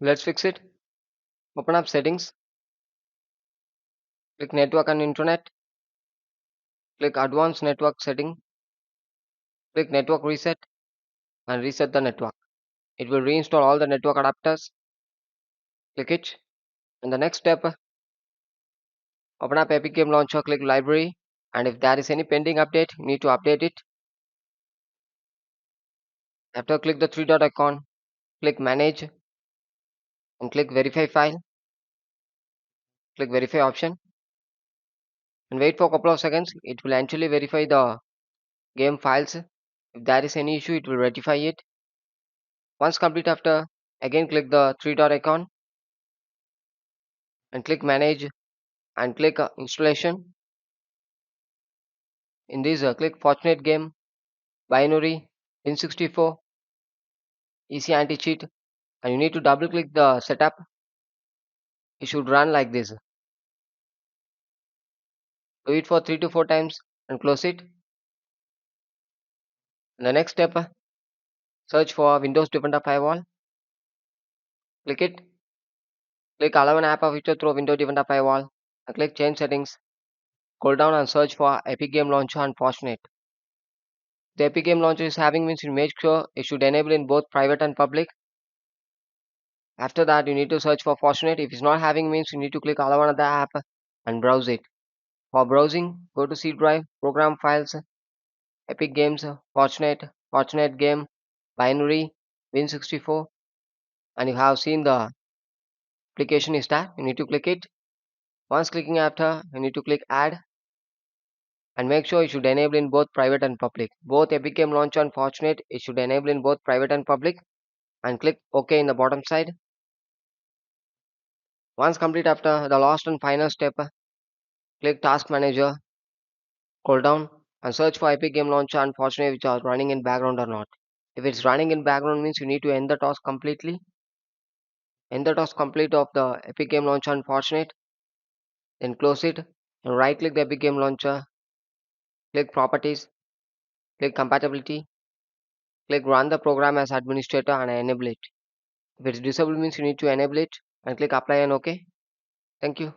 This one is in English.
Let's fix it. Open up settings, click network and internet, click advanced network setting, click network reset and reset the network. It will reinstall all the network adapters. Click it. In the next step, open up Epic Game Launcher, click library, and if there is any pending update, you need to update it. After click the three dot icon, click manage and click verify file, click verify option and wait for a couple of seconds. It will actually verify the game files. If there is any issue, it will rectify it. Once complete after, again click the three dot icon and click manage and click installation. In this, click Fortnite game, binary, Win64, easy anti-cheat, and you need to double click the setup. It should run like this. Do it for 3 to 4 times and close it. In the next step, search for Windows Defender Firewall. Click it. Click Allow an app of feature through Windows Defender Firewall. And click Change Settings. Scroll down and search for Epic Game Launcher and Fortnite. The Epic Game Launcher is having means you make sure it should enable in both private and public. After that, you need to search for Fortnite. If it's not having means you need to click Allow another app and browse it. For browsing, go to C drive, program files, Epic Games, Fortnite, Fortnite game, binary, Win64, and you have seen the application is that you need to click it. Once clicking after, you need to click add and make sure it should enable in both private and public. Both Epic Game Launcher and Fortnite, it should enable in both private and public and click OK in the bottom side. Once complete after the last and final step, click Task Manager, scroll down and search for Epic Game Launcher and Fortnite which are running in background or not. If it's running in background means you need to end the task completely. End the task complete of the Epic Game Launcher and Fortnite, then close it and right click the Epic Game Launcher, click Properties, click Compatibility, click Run the program as administrator and enable it. If it's disabled means you need to enable it and click Apply and OK. Thank you.